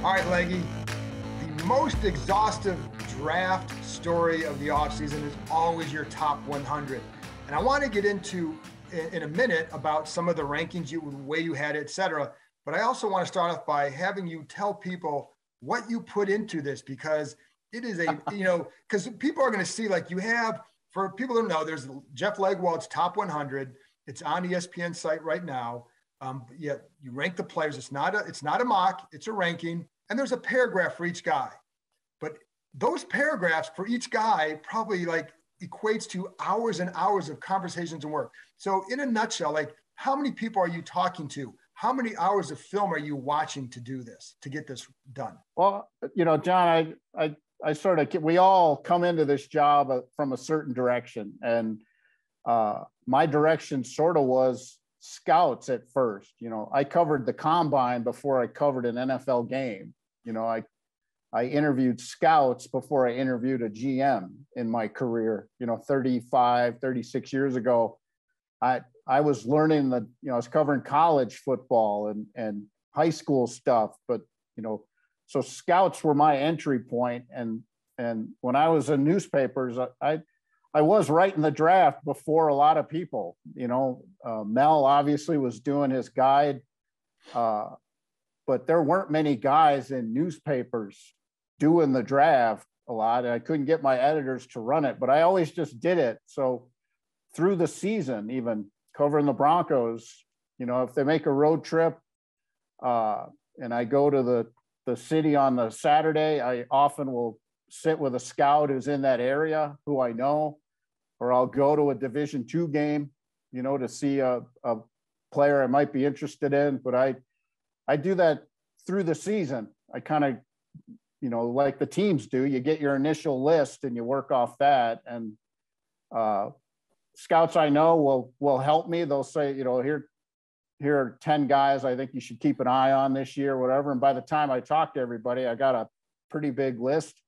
All right, Leggy, the most exhaustive draft story of the offseason is always your top 100. And I want to get into in a minute about some of the rankings, the way you had it, et cetera. But I also want to start off by having you tell people what you put into this, because it is a, because people are going to see, like, you have, for people who know, there's Jeff Legwold's top 100. It's on ESPN site right now. You rank the players. It's not a mock, it's a ranking. And there's a paragraph for each guy. But those paragraphs for each guy probably like equates to hours and hours of conversations and work. So in a nutshell, like, how many people are you talking to? How many hours of film are you watching to do this, to get this done? Well, John, I sort of, we all come into this job from a certain direction. And my direction sort of was scouts at first. I covered the combine before I covered an NFL game. I interviewed scouts before I interviewed a GM in my career. 36 years ago, I was learning I was covering college football and high school stuff, but, so scouts were my entry point. And when I was in newspapers, I was writing the draft before a lot of people. Mel obviously was doing his guide, but there weren't many guys in newspapers doing the draft a lot. And I couldn't get my editors to run it, but I always just did it. So through the season, even covering the Broncos, if they make a road trip and I go to the city on the Saturday, I often will sit with a scout who's in that area who I know, or I'll go to a Division II game, to see a player I might be interested in. But I do that through the season. I kind of, like the teams do, you get your initial list and you work off that. And scouts I know will help me. They'll say, here are 10 guys I think you should keep an eye on this year, whatever. And by the time I talk to everybody, I got a pretty big list.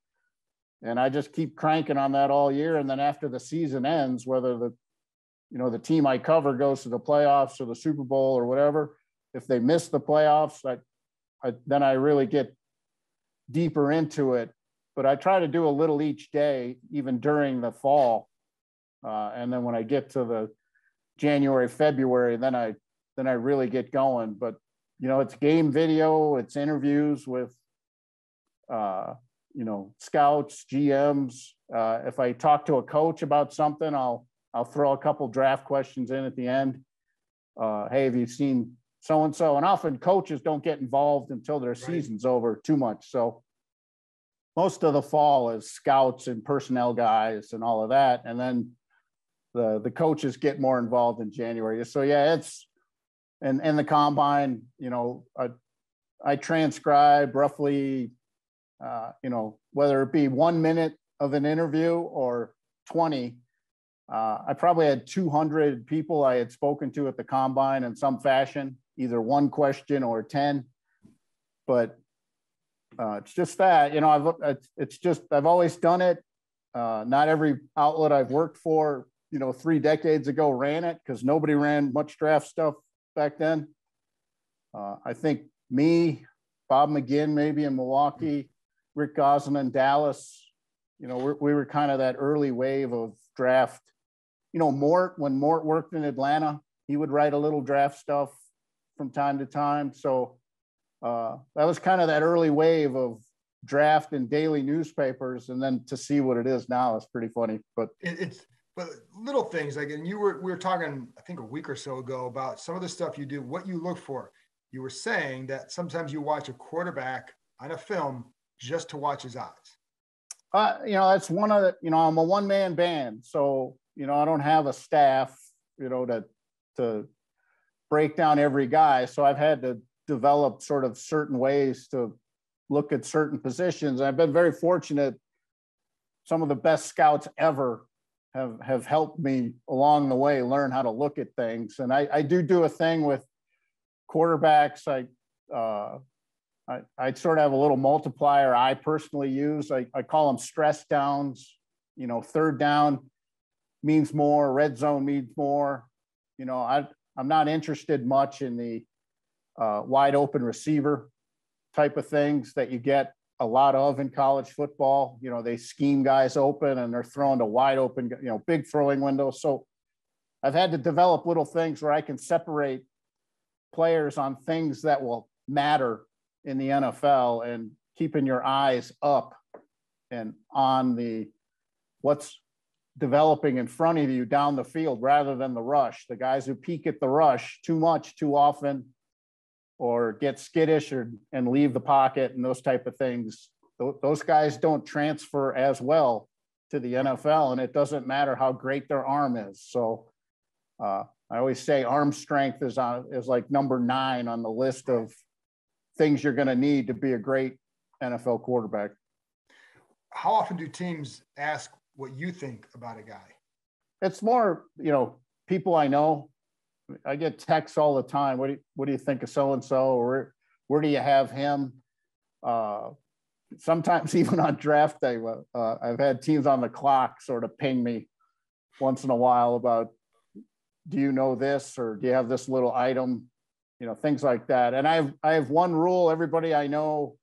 And I just keep cranking on that all year. And then after the season ends, whether the team I cover goes to the playoffs or the Super Bowl or whatever, if they miss the playoffs, then I really get deeper into it. But I try to do a little each day, even during the fall. And then when I get to the January, February, then I really get going. But, it's game video, it's interviews with, scouts, GMs. If I talk to a coach about something, I'll throw a couple draft questions in at the end. Hey, have you seen so-and-so? And often coaches don't get involved until their season's over too much. So most of the fall is scouts and personnel guys and all of that. And then the coaches get more involved in January. So yeah, it's, and the combine, I transcribe roughly, whether it be 1 minute of an interview or 20, I probably had 200 people I had spoken to at the combine in some fashion, either one question or 10. But it's just that, I've always done it. Not every outlet I've worked for, 3 decades ago ran it, because nobody ran much draft stuff back then. I think me, Bob McGinn, maybe in Milwaukee, Rick Gosselin in Dallas, we were kind of that early wave of draft. Mort, when Mort worked in Atlanta, he would write a little draft stuff from time to time. So that was kind of that early wave of draft in daily newspapers. And then to see what it is now is pretty funny. But but little things like, and we were talking, I think a week or so ago, about some of the stuff you do, what you look for. You were saying that sometimes you watch a quarterback on a film just to watch his eyes. That's one of the, I'm a one-man band. So, I don't have a staff, to break down every guy. So I've had to develop sort of certain ways to look at certain positions. I've been very fortunate. Some of the best scouts ever have helped me along the way learn how to look at things. And I do a thing with quarterbacks. I sort of have a little multiplier I personally use. I call them stress downs. Third down means more, red zone means more. I'm not interested much in the wide open receiver. type of things that you get a lot of in college football. You know, they scheme guys open and they're thrown to wide open, you know, big throwing windows. So I've had to develop little things where I can separate players on things that will matter in the NFL and keeping your eyes up and on what's developing in front of you down the field rather than the rush. The guys who peek at the rush too much, too often, or get skittish and leave the pocket and those type of things. Those guys don't transfer as well to the NFL, and it doesn't matter how great their arm is. So I always say arm strength is like number 9 on the list of things you're going to need to be a great NFL quarterback. How often do teams ask what you think about a guy? It's more, you know, people I know. I get texts all the time. What do you think of so-and-so? Or where do you have him? Sometimes even on draft day, I've had teams on the clock sort of ping me once in a while about, do you know this? Or do you have this little item? You know, things like that. And I have one rule. Everybody I know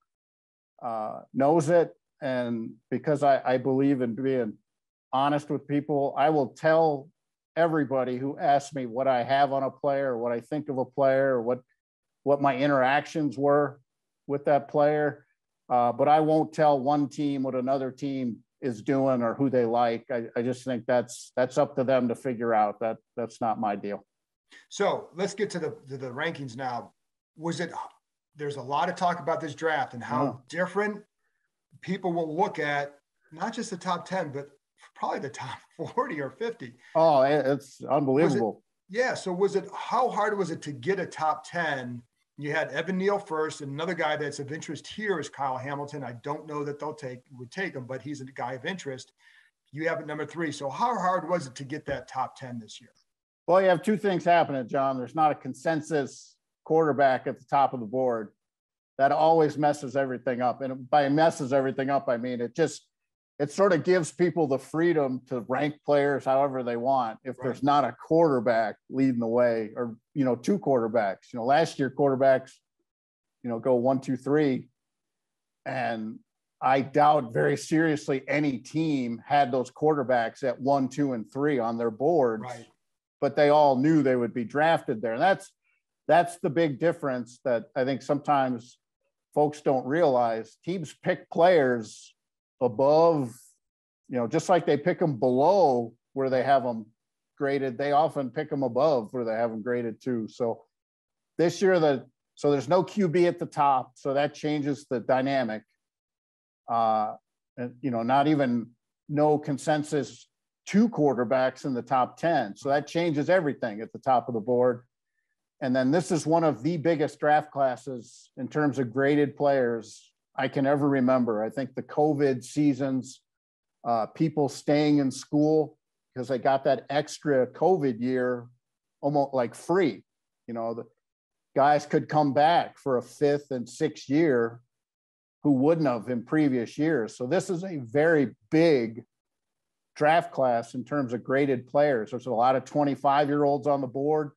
knows it. And because I believe in being honest with people, I will tell everybody who asks me what I have on a player, or what I think of a player, or what my interactions were with that player. But I won't tell one team what another team is doing or who they like. I just think that's up to them to figure out. That's not my deal. So let's get to the rankings now. There's a lot of talk about this draft and how different people will look at not just the top 10, but probably the top 40 or 50. Oh, it's unbelievable. So how hard was it to get a top 10? You had Evan Neal first, and another guy that's of interest here is Kyle Hamilton. I don't know that would take him, but he's a guy of interest. You have it number 3. So how hard was it to get that top 10 this year? Well, you have two things happening, John. There's not a consensus quarterback at the top of the board. That always messes everything up. And by messes everything up, I mean, it sort of gives people the freedom to rank players however they want. If there's not a quarterback leading the way, or, you know, 2 quarterbacks, you know, last year quarterbacks, you know, go 1, 2, 3. And I doubt very seriously any team had those quarterbacks at 1, 2, and 3 on their boards, but they all knew they would be drafted there. And that's the big difference that I think sometimes folks don't realize. Teams pick players above, you know, just like they pick them below where they have them graded, they often pick them above where they have them graded too. So this year, so there's no QB at the top, so that changes the dynamic. And, you know, not even no consensus 2 quarterbacks in the top 10. So that changes everything at the top of the board. And then this is one of the biggest draft classes in terms of graded players I can ever remember. I think the COVID seasons, people staying in school because they got that extra COVID year almost like free. You know, the guys could come back for a 5th and 6th year who wouldn't have in previous years. So this is a very big draft class in terms of graded players. There's a lot of 25-year-olds on the board.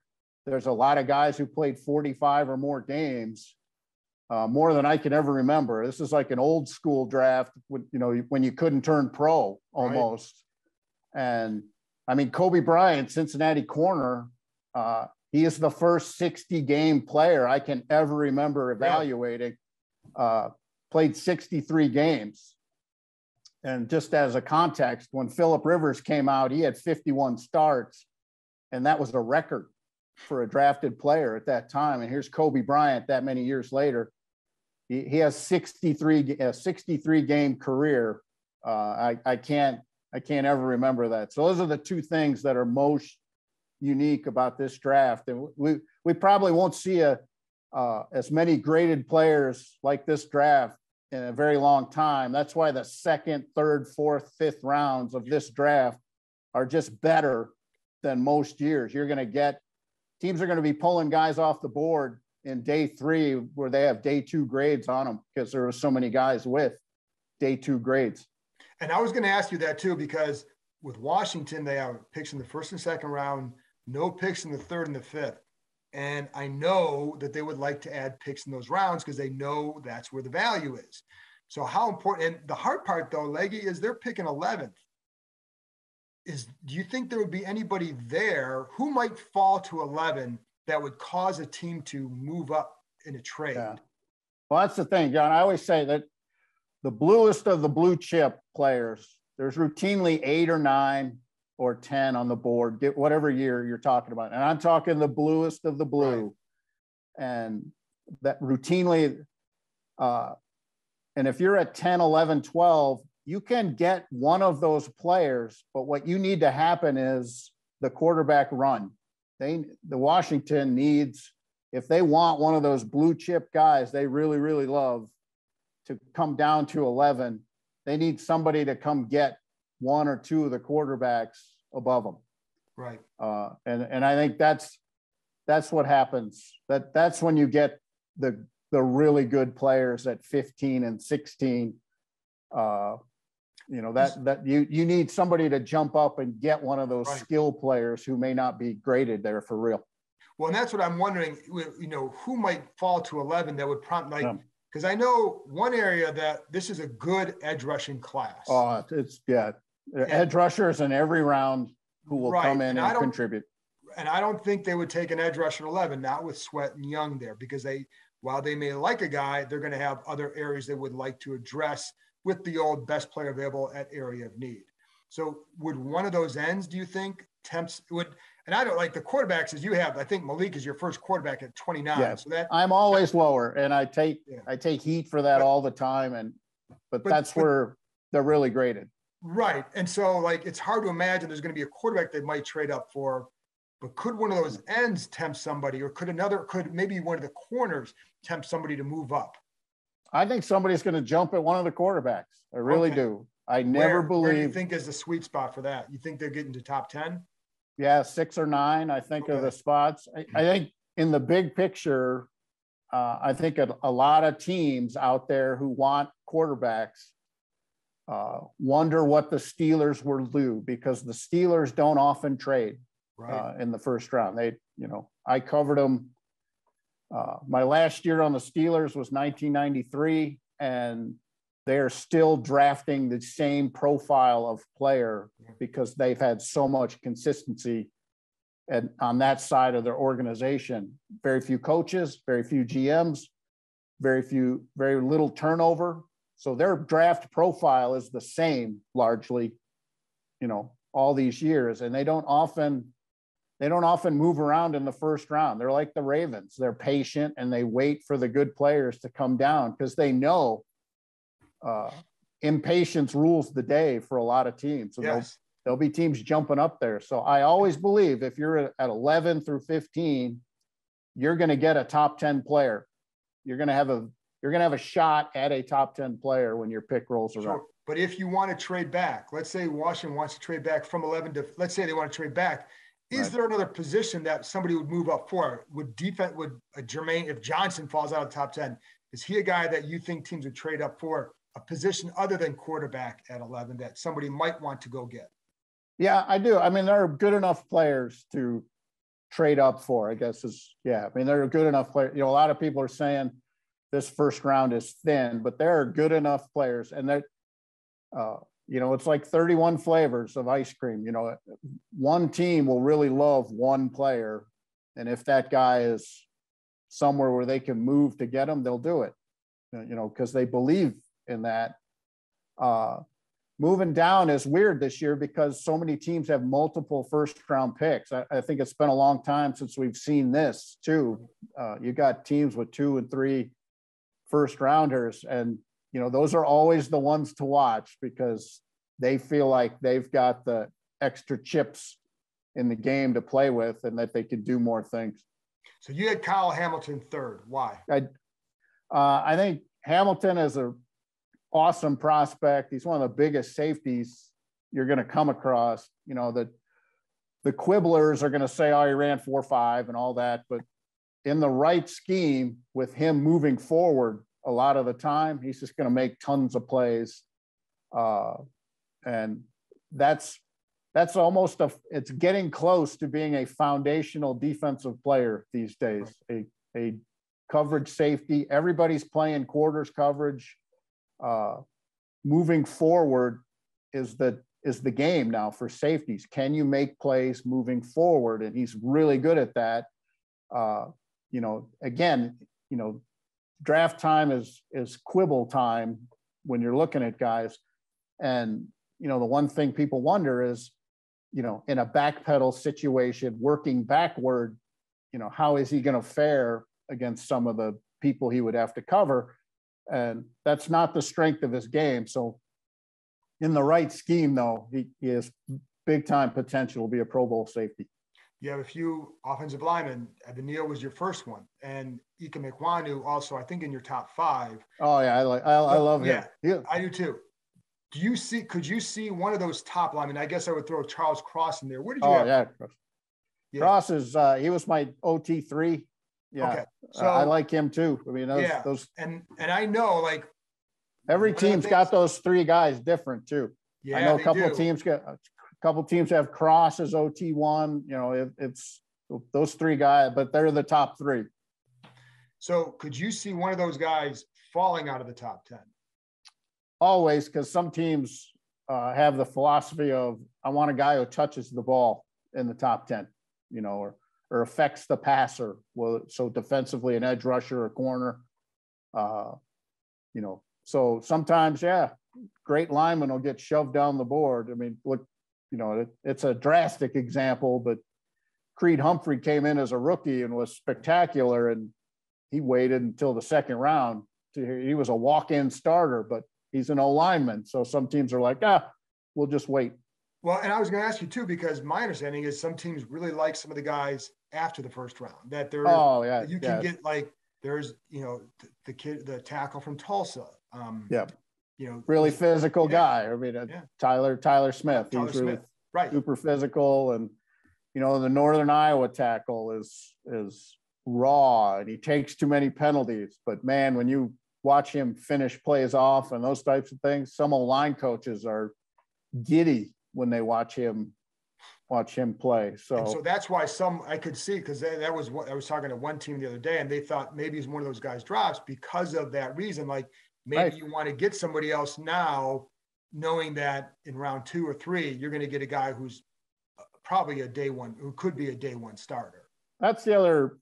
There's a lot of guys who played 45 or more games, more than I can ever remember. This is like an old school draft, when you couldn't turn pro almost. Right. And I mean, Kobe Bryant, Cincinnati corner, he is the first 60-game player I can ever remember evaluating. Played 63 games. And just as a context, when Phillip Rivers came out, he had 51 starts, and that was a record for a drafted player at that time. And here's Kobe Bryant that many years later. He has 63 game career. I can't ever remember that. So those are the 2 things that are most unique about this draft. And we probably won't see as many graded players like this draft in a very long time. That's why the 2nd, 3rd, 4th, 5th rounds of this draft are just better than most years. Teams are going to be pulling guys off the board in day 3 where they have day 2 grades on them because there were so many guys with day 2 grades. And I was going to ask you that too, because with Washington, they have picks in the 1st and 2nd round, no picks in the 3rd and the 5th. And I know that they would like to add picks in those rounds because they know that's where the value is. So how important, and the hard part though, Leggy, is they're picking 11th. Do you think there would be anybody there who might fall to 11 that would cause a team to move up in a trade? Yeah. Well, that's the thing, John. I always say that the bluest of the blue chip players, there's routinely 8 or 9 or 10 on the board, get whatever year you're talking about. And I'm talking the bluest of the blue. Right. And that routinely, and if you're at 10, 11, 12, you can get one of those players, but what you need to happen is the quarterback run. The Washington needs, if they want one of those blue chip guys they really, really love to come down to 11, they need somebody to come get 1 or 2 of the quarterbacks above them. Right. And I think that's what happens. That's when you get the really good players at 15 and 16. That you need somebody to jump up and get one of those right. skill players who may not be graded there for real. Well, and that's what I'm wondering, who might fall to 11 that would prompt, because I know one area that this is a good edge rushing class. Oh, edge rushers in every round who will right. come in and contribute. And I don't think they would take an edge rusher 11, not with Sweat and Young there, because while they may like a guy, they're going to have other areas they would like to address with the old best player available at area of need. So would one of those ends, do you think, and I don't like the quarterbacks as you have, I think Malik is your first quarterback at 29. Yeah, so I'm always lower, and I take heat for that all the time, but that's where they're really graded. Right. And so it's hard to imagine there's going to be a quarterback they might trade up for, but could one of those ends tempt somebody, or could maybe one of the corners tempt somebody to move up? I think somebody's going to jump at one of the quarterbacks. I really do. I never believe. Where do you think is the sweet spot for that? You think they're getting to top 10? Yeah, 6 or 9, I think, are the spots. I think in the big picture, I think a lot of teams out there who want quarterbacks wonder what the Steelers will do, because the Steelers don't often trade in the first round. I covered them. My last year on the Steelers was 1993, and they're still drafting the same profile of player because they've had so much consistency on that side of their organization. Very few coaches, very few GMs, very little turnover. So their draft profile is the same largely, all these years, and they don't often move around in the first round. They're like the Ravens. They're patient and they wait for the good players to come down because they know impatience rules the day for a lot of teams. So there'll be teams jumping up there. So I always believe if you're at 11 through 15, you're going to get a top 10 player. You're going to have a shot at a top 10 player when your pick rolls around. Sure. But if you want to trade back, let's say Washington wants to trade back from 11 to, let's say they want to trade back. Is there another position that somebody would move up for? Would Jermaine, if Johnson falls out of the top 10, is he a guy that you think teams would trade up for, a position other than quarterback at 11 that somebody might want to go get? Yeah, I do. I mean, there are good enough players to trade up for, I guess there are good enough players. A lot of people are saying this first round is thin, but there are good enough players, and that, it's like 31 flavors of ice cream. One team will really love one player, and if that guy is somewhere where they can move to get him, they'll do it, because they believe in that. Moving down is weird this year because so many teams have multiple first-round picks. I think it's been a long time since we've seen this too. You got teams with 2 and 3 first-rounders, and those are always the ones to watch because they feel like they've got the extra chips in the game to play with and that they can do more things. So you had Kyle Hamilton third. Why? I think Hamilton is an awesome prospect. He's one of the biggest safeties you're going to come across. The quibblers are going to say, oh, he ran 4.5 and all that, but in the right scheme with him moving forward a lot of the time, he's just going to make tons of plays. And that's that's almost it's getting close to being a foundational defensive player these days. A coverage safety. Everybody's playing quarters coverage. Moving forward is the game now for safeties. Can you make plays moving forward? And he's really good at that. Again, draft time is quibble time when you're looking at guys. And, the one thing people wonder is, in a backpedal situation, working backward, how is he going to fare against some of the people he would have to cover? And that's not the strength of his game. So in the right scheme, though, he has big time potential to be a Pro Bowl safety. You have a few offensive linemen. Evan Neal was your first one, and Ika Mekwanu also, I think, in your top 5. Oh yeah, I love him. Yeah, I do too. Could you see one of those top linemen? I guess I would throw Charles Cross in there. Where did you have? Yeah. Cross is he was my OT3. Yeah. Okay. So I like him too. I mean, those and I know, like, every team's got those 3 guys different too. Yeah, I know a couple teams have Cross as OT1. It's those 3 guys, but they're the top 3. So could you see one of those guys falling out of the top 10? Always, because some teams have the philosophy of, I want a guy who touches the ball in the top 10, or affects the passer. Well, so defensively, an edge rusher, a corner, so sometimes, great linemen will get shoved down the board. I mean, look, it's a drastic example, but Creed Humphrey came in as a rookie and was spectacular, and he waited until the second round. He was a walk-in starter, but he's an O-lineman. So some teams are like, we'll just wait. Well, and I was going to ask you too, because my understanding is some teams really like some of the guys after the first round, that you can get, like, there's, the tackle from Tulsa. Really physical guy. I mean, Tyler Smith. He's really super physical. And, the Northern Iowa tackle is raw, and he takes too many penalties. But man, when you watch him finish plays off and those types of things, some line coaches are giddy when they watch him play. So that's why I could see, because that was what I was talking to one team the other day, and they thought maybe he's one of those guys drops because of that reason. Like, maybe you want to get somebody else now, knowing that in round 2 or 3, you're going to get a guy who's probably who could be a day one starter. That's the other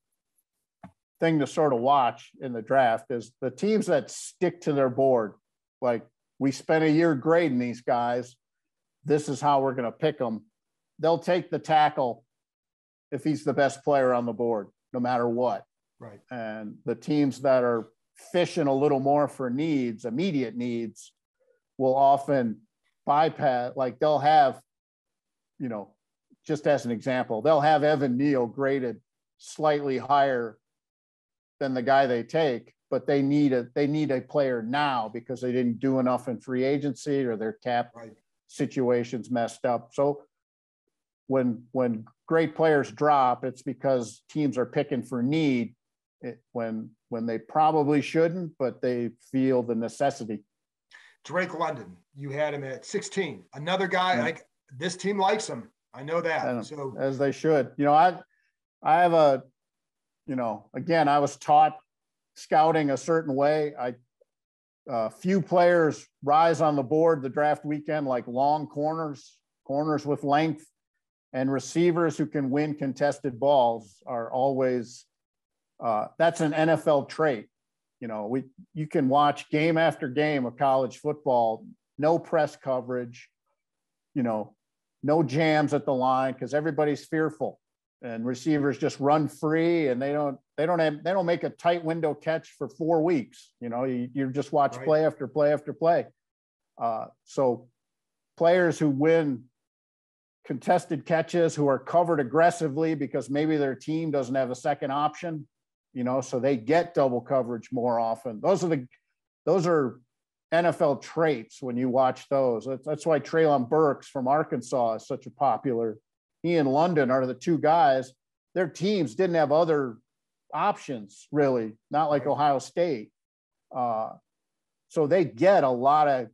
thing to sort of watch in the draft, is the teams that stick to their board. Like, we spent a year grading these guys. This is how we're going to pick them. They'll take the tackle if he's the best player on the board, no matter what. Right. And the teams that are fishing a little more for immediate needs, will often bypass, like, they'll have, just as an example, they'll have Evan Neal graded slightly higher than the guy they take, but they need a player now because they didn't do enough in free agency, or their cap situation's messed up. So when great players drop, it's because teams are picking for need when they probably shouldn't, but they feel the necessity. Drake London, you had him at 16. Another guy, like, this team likes him. I know that. So as they should. I have again, I was taught scouting a certain way. Few players rise on the board the draft weekend, like long corners with length, and receivers who can win contested balls are always, that's an NFL trait. You can watch game after game of college football, no press coverage, no jams at the line, because everybody's fearful, and receivers just run free, and they don't make a tight window catch for 4 weeks. You just watch play after play after play. So players who win contested catches, who are covered aggressively because maybe their team doesn't have a second option, so they get double coverage more often. Those are NFL traits when you watch those. That's why Treylon Burks from Arkansas is such a popular. He and London are the 2 guys. Their teams didn't have other options, really, not like Ohio State. So they get a lot of,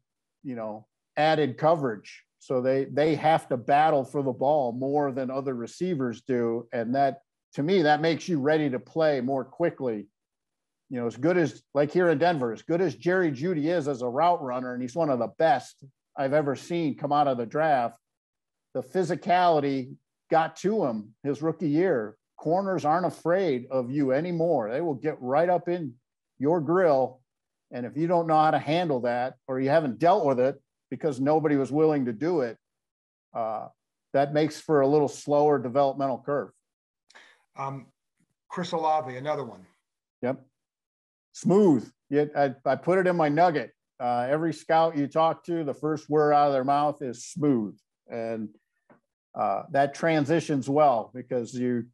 added coverage. So they have to battle for the ball more than other receivers do. And that, to me, that makes you ready to play more quickly. You know, as good as, like here in Denver, as good as Jerry Jeudy is as a route runner, and he's one of the best I've ever seen come out of the draft, the physicality got to him his rookie year. Corners aren't afraid of you anymore. They will get right up in your grill. And if you don't know how to handle that, or you haven't dealt with it because nobody was willing to do it, that makes for a little slower developmental curve. Chris Olave, another one. Yep. Smooth. I put it in my nugget. Every scout you talk to, the first word out of their mouth is smooth. And that transitions well because you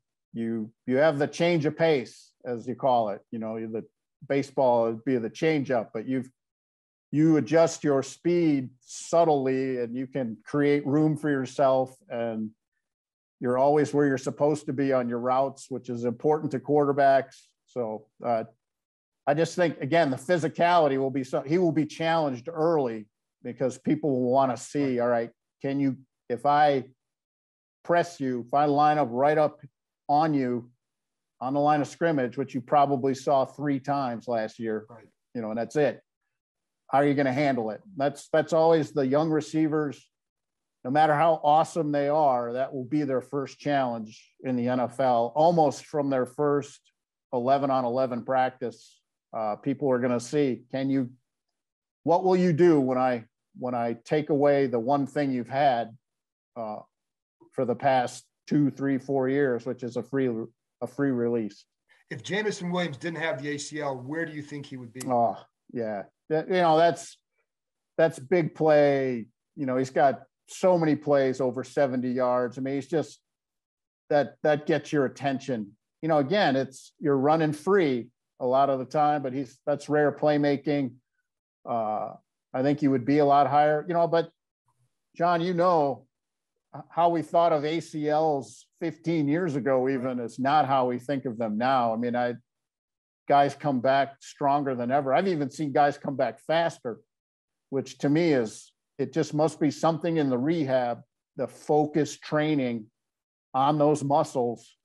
have the change of pace, as you call it. You know, the baseball would be the change up, but you adjust your speed subtly and you can create room for yourself, and you're always where you're supposed to be on your routes, which is important to quarterbacks. So I just think, again, the physicality will be he will be challenged early because people will want to see, all right, can you, if I press you, if I line up right up on you on the line of scrimmage, which you probably saw 3 times last year, right, you know, and that's it. How are you going to handle it? That's always the young receivers, no matter how awesome they are, that will be their first challenge in the NFL, almost from their first 11-on-11 practice. People are going to see, what will you do when I take away the one thing you've had for the past 2, 3, 4 years, which is a free release. If Jameson Williams didn't have the ACL, where do you think he would be? Oh, yeah. You know, that's big play. You know, he's got so many plays over 70 yards. I mean, he's just, that gets your attention. You know, again, you're running free a lot of the time, but that's rare playmaking. I think he would be a lot higher, you know, but John, you know, how we thought of ACLs 15 years ago, even, is not how we think of them now. I mean, guys come back stronger than ever. I've even seen guys come back faster, which to me it just must be something in the rehab, the focused training on those muscles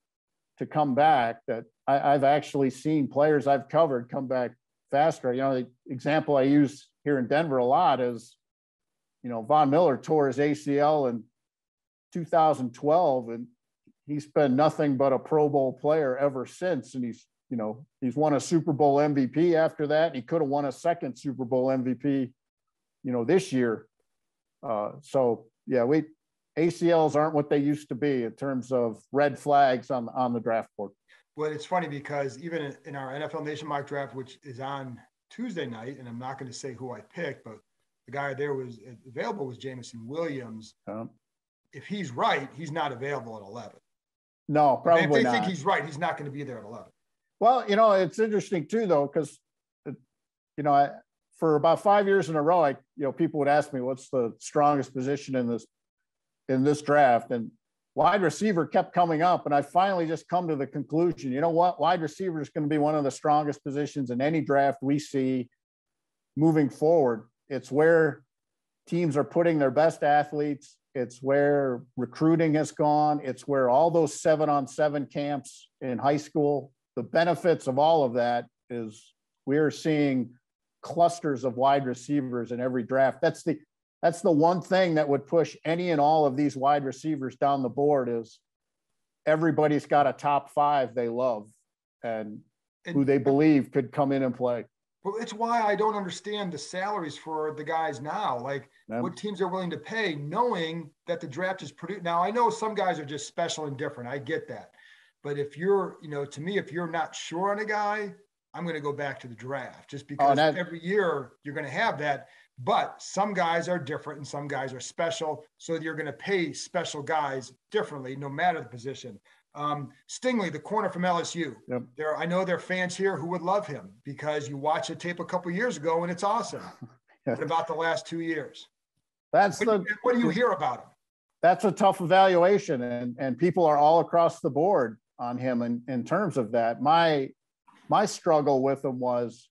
to come back, that I've actually seen players I've covered come back faster. You know, the example I use here in Denver a lot is, you know, Von Miller tore his ACL in 2012, and he's been nothing but a Pro Bowl player ever since. And he's won a Super Bowl MVP after that. And he could have won a second Super Bowl MVP, you know, this year. So yeah, ACLs aren't what they used to be in terms of red flags on the draft board. Well, it's funny because even in our NFL Nation mock draft, which is on Tuesday night, and I'm not going to say who I picked, but the guy there was available was Jameson Williams. If he's right, he's not available at 11. No, probably not. If they think he's right, he's not going to be there at 11. Well, you know, it's interesting too, though, because, you know, for about 5 years in a row, people would ask me, what's the strongest position in this draft? And wide receiver kept coming up. And I finally just come to the conclusion, you know what? Wide receiver is going to be one of the strongest positions in any draft we see moving forward. It's where teams are putting their best athletes. It's where recruiting has gone. It's where all those 7-on-7 camps in high school, the benefits of all of that is we're seeing clusters of wide receivers in every draft. That's the one thing that would push any and all of these wide receivers down the board, is everybody's got a top 5 they love and who they believe could come in and play. Well, it's why I don't understand the salaries for the guys now. Like, what teams are willing to pay, knowing that the draft is produced. Now, I know some guys are just special and different. I get that. But if you're, you know, to me, if you're not sure on a guy, I'm going to go back to the draft, just because every year you're going to have that. But some guys are different and some guys are special. So you're going to pay special guys differently, no matter the position. Stingley, the corner from LSU. Yep. I know there are fans here who would love him because you watched the tape a couple years ago and it's awesome. What about the last 2 years? What do you hear about him? That's a tough evaluation, and people are all across the board on him in terms of that. My struggle with him was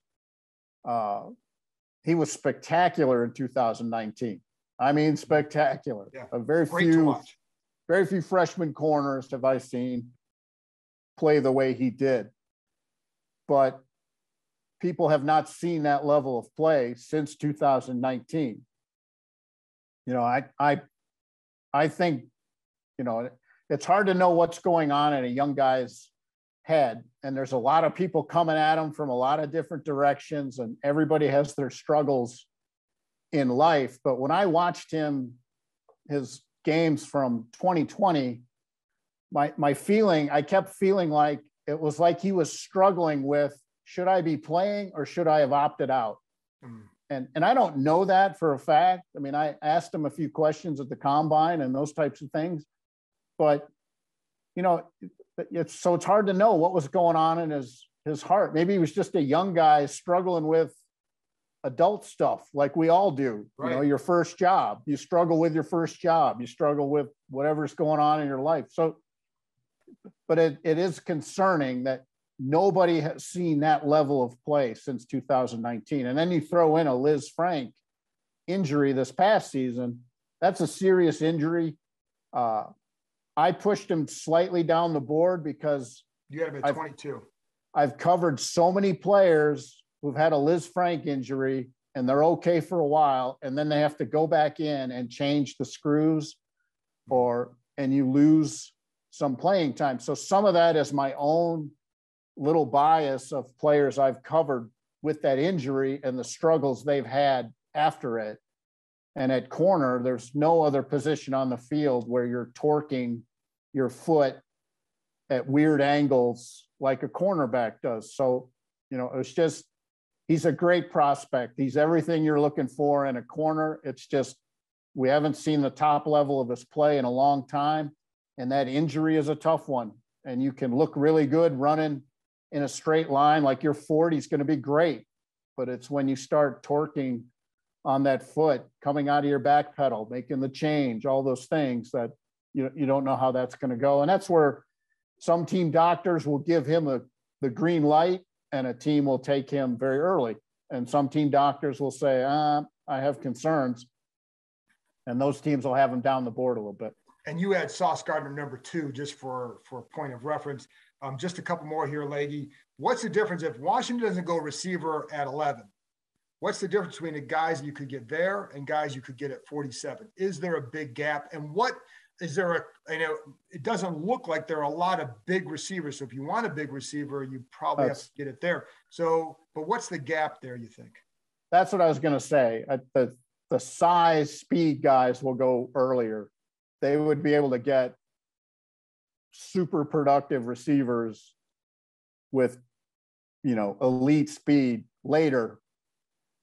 he was spectacular in 2019. I mean, spectacular. Yeah. Very few freshman corners have I seen play the way he did. But people have not seen that level of play since 2019. You know, I think, you know, it's hard to know what's going on in a young guy's head. And there's a lot of people coming at him from a lot of different directions, and everybody has their struggles in life. But when I watched his games from 2020, my feeling, I kept feeling like it was like he was struggling with, should I be playing or should I have opted out? And I don't know that for a fact. I mean, I asked him a few questions at the combine and those types of things, but you know, it's hard to know what was going on in his heart. Maybe he was just a young guy struggling with adult stuff like we all do. Right. You know, your first job, you struggle with your first job, you struggle with whatever's going on in your life. So, but it is concerning that nobody has seen that level of play since 2019. And then you throw in a Liz Frank injury this past season. That's a serious injury. I pushed him slightly down the board because you had him at 22. I've covered so many players who've had a Liz Frank injury and they're okay for a while, and then they have to go back in and change the screws, and you lose some playing time. So some of that is my own little bias of players I've covered with that injury and the struggles they've had after it. And at corner, there's no other position on the field where you're torquing your foot at weird angles like a cornerback does. So, you know, it's just, he's a great prospect. He's everything you're looking for in a corner. It's just, we haven't seen the top level of his play in a long time. And that injury is a tough one. And you can look really good running in a straight line like your 40 is going to be great. But it's when you start torquing on that foot, coming out of your back pedal, making the change, all those things that you don't know how that's going to go. And that's where some team doctors will give him the green light and a team will take him very early. And some team doctors will say, I have concerns. And those teams will have him down the board a little bit. And you had Sauce Gardner number 2, just for point of reference. Just a couple more here, Leggy. What's the difference if Washington doesn't go receiver at 11? What's the difference between the guys you could get there and guys you could get at 47? Is there a big gap? And what is there it doesn't look like there are a lot of big receivers. So if you want a big receiver, you probably have to get it there. So, but what's the gap there, you think? That's what I was going to say. The size, speed guys will go earlier. They would be able to get super productive receivers with, elite speed later,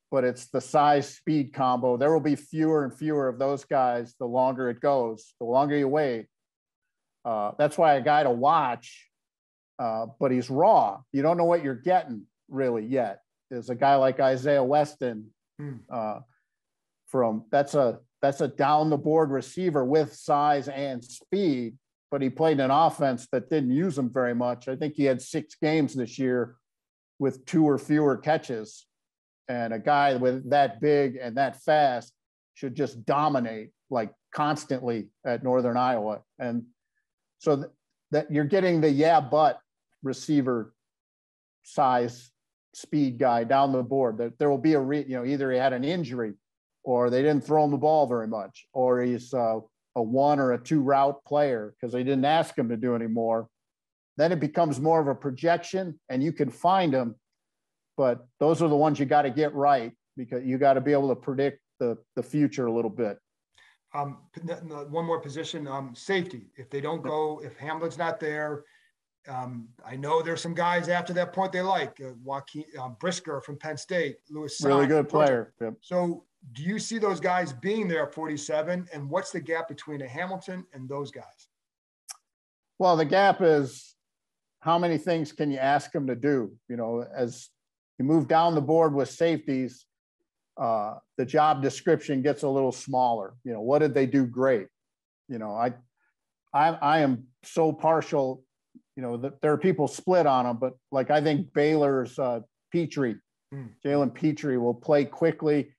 but it's the size speed combo. There will be fewer and fewer of those guys the longer it goes, the longer you wait. That's why a guy to watch, but he's raw. You don't know what you're getting really yet. There's a guy like Isaiah Weston that's a down the board receiver with size and speed, but he played an offense that didn't use him very much. I think he had 6 games this year with 2 or fewer catches. And a guy with that big and that fast should just dominate like constantly at Northern Iowa. And so that you're getting the but receiver size speed guy down the board. That there will be either he had an injury or they didn't throw him the ball very much, or he's a 1 or a 2 route player because they didn't ask him to do anymore. Then it becomes more of a projection and you can find him. But those are the ones you got to get right because you got to be able to predict the future a little bit. One more position, safety. If they don't go, if Hamlin's not there, I know there's some guys after that point they like. Joaquin Brisker from Penn State, Lewis. Really good player. Yep. So do you see those guys being there at 47? And what's the gap between a Hamilton and those guys? Well, the gap is how many things can you ask them to do? As you move down the board with safeties, the job description gets a little smaller. What did they do great? I am so partial, that there are people split on them, but like I think Baylor's Petrie, Jalen Petrie will play quickly.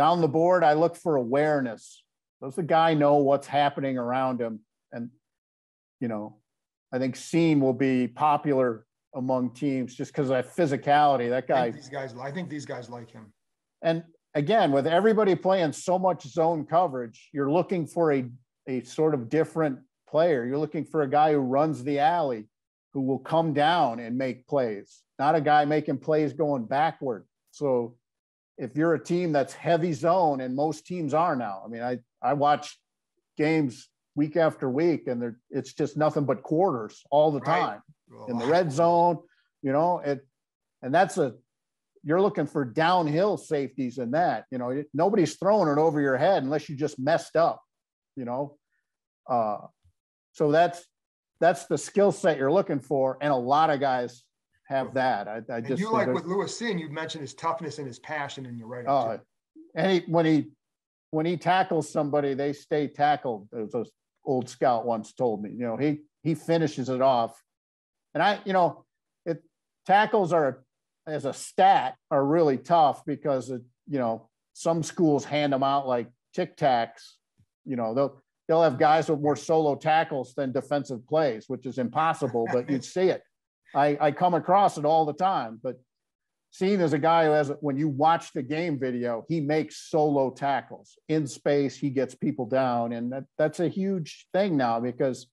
down the board, I look for awareness. Does the guy know what's happening around him? And, you know, I think Seam will be popular among teams just because of that physicality. That guy. I think these guys like him. And again, with everybody playing so much zone coverage, you're looking for a sort of different player. You're looking for a guy who runs the alley, who will come down and make plays, not a guy making plays going backward. So if you're a team that's heavy zone, and most teams are now, I mean, I watch games week after week, and it's just nothing but quarters all the time in the red zone, you know, and you're looking for downhill safeties in that, you know, nobody's throwing it over your head unless you just messed up, you know? So that's the skill set you're looking for. And a lot of guys have that. I just, you like with Lewis Sinn, you mentioned his toughness and his passion, and you're right. And when he tackles somebody, they stay tackled. As an old scout once told me, you know, he finishes it off. And tackles are, as a stat, are really tough because, you know, some schools hand them out like Tic Tacs. You know, they'll have guys with more solo tackles than defensive plays, which is impossible, but you'd see it. I come across it all the time. But Sean is a guy who when you watch the game video, he makes solo tackles in space. He gets people down, and that's a huge thing now, because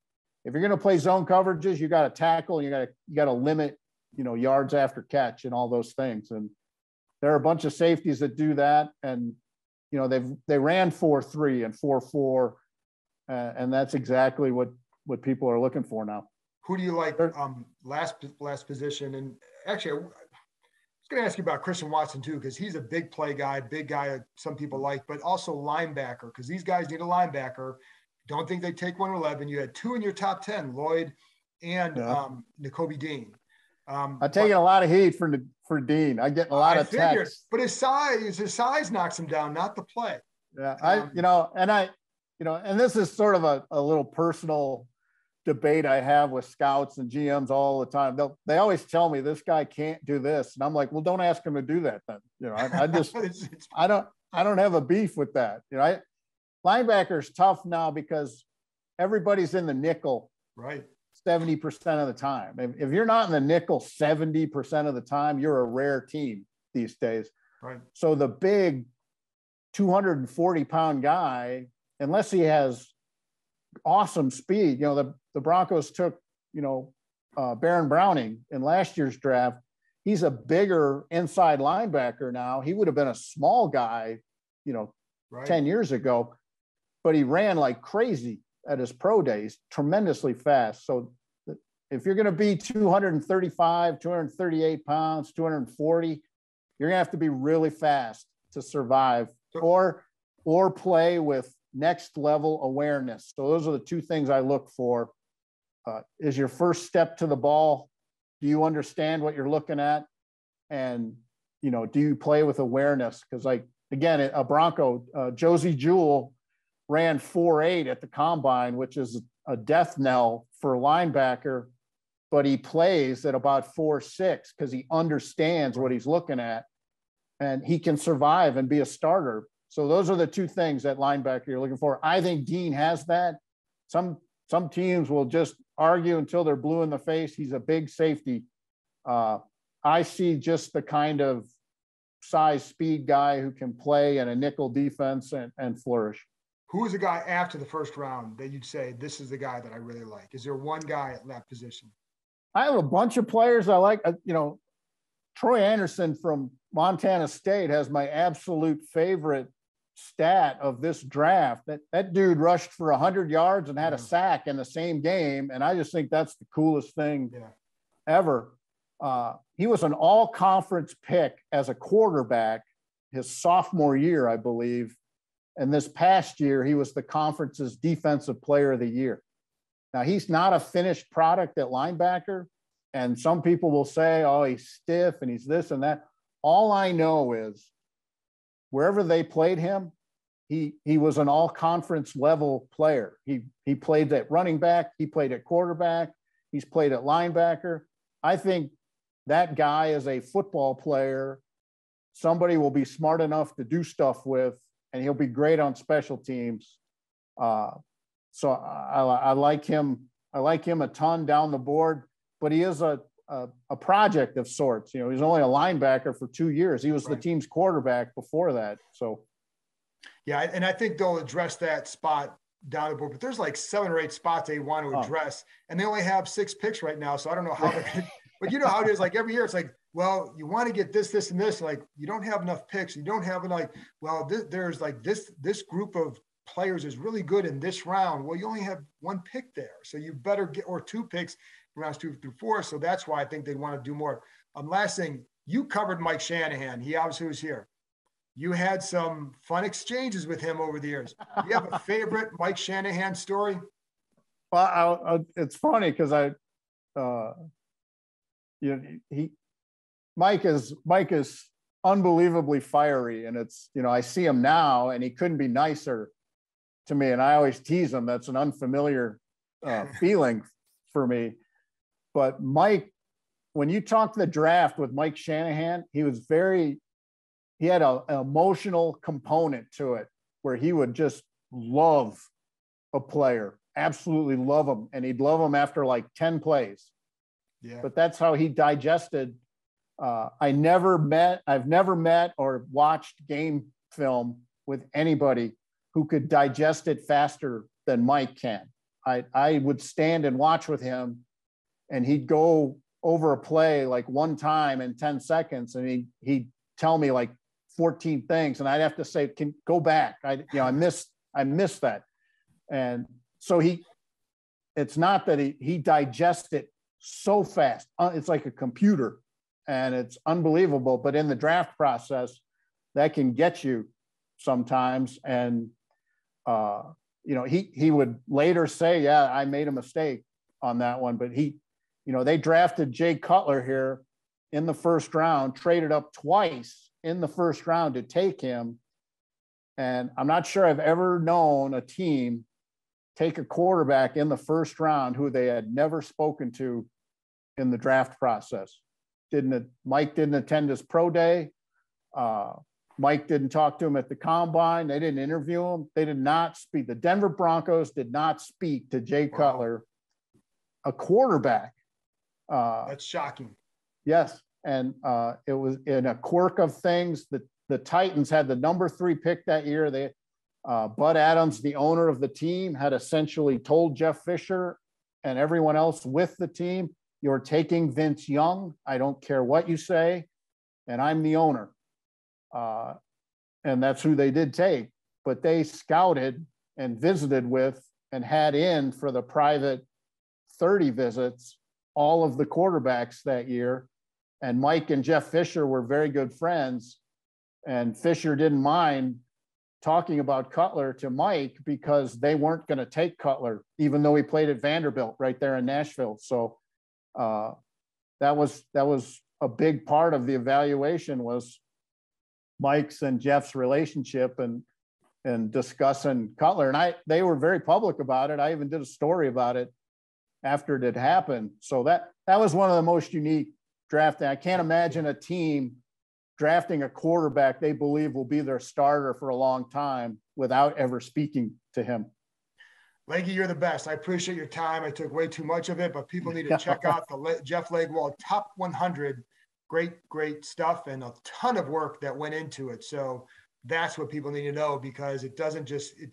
if you're going to play zone coverages, you got to tackle, and you got to limit, you know, yards after catch and all those things. And there are a bunch of safeties that do that. And, you know, they ran 4-3 and 4-4. And that's exactly what people are looking for now. Who do you like last position? And actually, I was going to ask you about Christian Watson too, because he's a big play guy, big guy some people like, but also linebacker, because these guys need a linebacker. Don't think they take 111. You had two in your top 10, Lloyd and Nakobe Dean. I'm taking a lot of heat for Dean. I get a lot of texts. But his size knocks him down, not the play. Yeah, and this is sort of a little personal debate I have with scouts and GMs all the time. They always tell me this guy can't do this, and I'm like, well, don't ask him to do that then. You know, I just I don't have a beef with that. You know, linebacker's tough now because everybody's in the nickel, right? 70% of the time. If you're not in the nickel 70% of the time, you're a rare team these days. Right. So the big 240-pound guy, unless he has awesome speed, you know, the Broncos took, you know, Baron Browning in last year's draft. He's a bigger inside linebacker now. He would have been a small guy, you know, 10 years ago, but he ran like crazy at his pro days, tremendously fast. So if you're going to be 235, 238 pounds, 240, you're going to have to be really fast to survive or play with next level awareness. So those are the two things I look for. Is your first step to the ball, do you understand what you're looking at? And, you know, do you play with awareness? Because, like, again, a Bronco, Josie Jewell ran 4.8 at the combine, which is a death knell for a linebacker, but he plays at about 4.6 because he understands what he's looking at, and he can survive and be a starter. So those are the two things at linebacker you're looking for. I think Dean has that. Some teams will just argue until they're blue in the face. He's a big safety. I see just the kind of size, speed guy who can play in a nickel defense and flourish. Who is a guy after the first round that you'd say, this is the guy that I really like? Is there one guy at that position? I have a bunch of players I like. You know, Troy Anderson from Montana State has my absolute favorite stat of this draft. That dude rushed for 100 yards and had a sack in the same game. And I just think that's the coolest thing ever. He was an all-conference pick as a quarterback his sophomore year, I believe. And this past year, he was the conference's defensive player of the year. Now, he's not a finished product at linebacker. And some people will say, oh, he's stiff and he's this and that. All I know is wherever they played him, he was an all-conference level player. He played at running back. He played at quarterback. He's played at linebacker. I think that guy is a football player somebody will be smart enough to do stuff with, and he'll be great on special teams. So I like him. I like him a ton down the board, but he is a project of sorts. You know, he's only a linebacker for 2 years. He was the team's quarterback before that. So, yeah, and I think they'll address that spot down the board. But there's like 7 or 8 spots they want to address, and they only have 6 picks right now. So I don't know how they're going to. But you know how it is. Like every year, it's like, well, you want to get this, this, and this. Like you don't have enough picks. You don't have like, well, there's like this group of players is really good in this round. Well, you only have 1 pick there, so you better get, or 2 picks in rounds 2 through 4. So that's why I think they want to do more. Last thing, you covered Mike Shanahan. He obviously was here. You had some fun exchanges with him over the years. Do you have a favorite Mike Shanahan story? Well, it's funny because Mike is unbelievably fiery, and it's, you know, I see him now and he couldn't be nicer to me. And I always tease him. That's an unfamiliar feeling for me. But Mike, when you talk the draft with Mike Shanahan, he had an emotional component to it where he would just love a player, absolutely love him. And he'd love him after like 10 plays. Yeah. But that's how he digested. I've never met or watched game film with anybody who could digest it faster than Mike can. I would stand and watch with him, and he'd go over a play like one time in 10 seconds, and he'd tell me like 14 things, and I'd have to say, "Can go back." I missed that. And so it's not that he digests it so fast. It's like a computer, and it's unbelievable. But in the draft process, that can get you sometimes. And he would later say, "Yeah, I made a mistake on that one." But they drafted Jay Cutler here in the first round, traded up twice in the first round to take him. And I'm not sure I've ever known a team take a quarterback in the first round who they had never spoken to in the draft process. Mike didn't attend his pro day. Mike didn't talk to him at the combine. They didn't interview him. They did not speak. The Denver Broncos did not speak to Jay Cutler, a quarterback. That's shocking. Yes. And it was in a quirk of things that the Titans had the number 3 pick that year. Bud Adams, the owner of the team, had essentially told Jeff Fisher and everyone else with the team, "You're taking Vince Young. I don't care what you say, and I'm the owner." And that's who they did take. But they scouted and visited with and had in for the private 30 visits all of the quarterbacks that year. And Mike and Jeff Fisher were very good friends. And Fisher didn't mind talking about Cutler to Mike because they weren't going to take Cutler, even though he played at Vanderbilt right there in Nashville. So that was a big part of the evaluation, was Mike's and Jeff's relationship and discussing Cutler. And they were very public about it. I even did a story about it after it had happened. So that was one of the most unique drafting. I can't imagine a team drafting a quarterback they believe will be their starter for a long time without ever speaking to him. Leggy, you're the best. I appreciate your time. I took way too much of it, but people need to check out the Jeff Legwold Top 100. Great stuff, and a ton of work that went into it. So that's what people need to know, because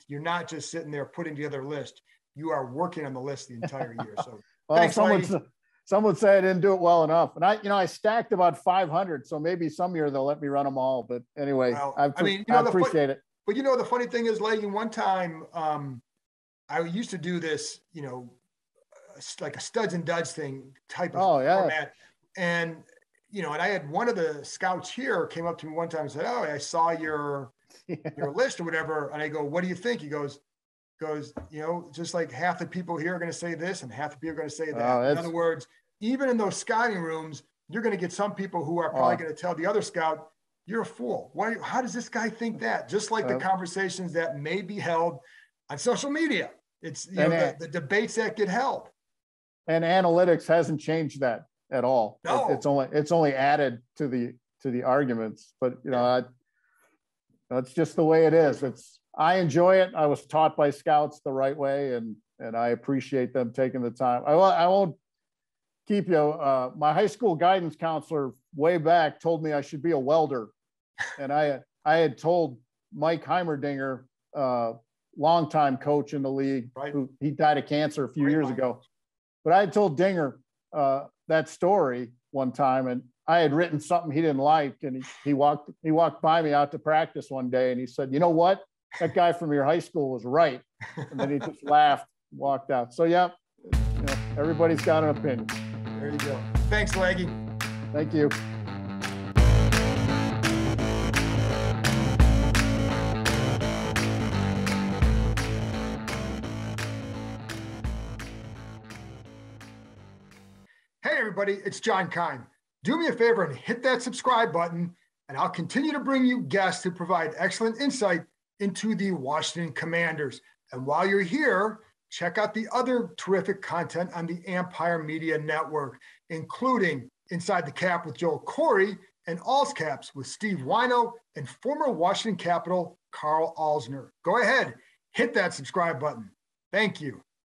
you're not just sitting there putting together a list. You are working on the list the entire year. So well, thanks, some would say I didn't do it well enough. And I stacked about 500. So maybe some year they'll let me run them all. But anyway, well, I appreciate it. But the funny thing is, Leggy, one time I used to do this, like a studs and duds thing type of format. And, and I had one of the scouts here came up to me one time and said, "Oh, I saw your list or whatever." And I go, "What do you think?" He goes, just like half the people here are going to say this and half the people are going to say that. In other words, even in those scouting rooms, you're going to get some people who are probably going to tell the other scout, "You're a fool. How does this guy think that?" Just like the conversations that may be held on social media. It's the debates that get held. And analytics hasn't changed that at all. No. It's only added to the arguments, but that's just the way it is. I enjoy it. I was taught by scouts the right way, and I appreciate them taking the time. I won't keep you. My high school guidance counselor way back told me I should be a welder, and I had told Mike Heimerdinger, longtime coach in the league, who he died of cancer a few years ago. But I had told Dinger that story one time, and I had written something he didn't like, and he walked by me out to practice one day, and he said, "You know what? That guy from your high school was right." And then he just laughed, walked out. So yeah, everybody's got an opinion. There you go. Thanks, Leggy. Thank you. Hey everybody, it's John Keim. Do me a favor and hit that subscribe button, and I'll continue to bring you guests who provide excellent insight into the Washington Commanders. And while you're here, check out the other terrific content on the Ampire Media Network, including Inside the Cap with Joel Corey and All's Caps with Steve Wino and former Washington Capital Carl Alsner. Go ahead, hit that subscribe button. Thank you.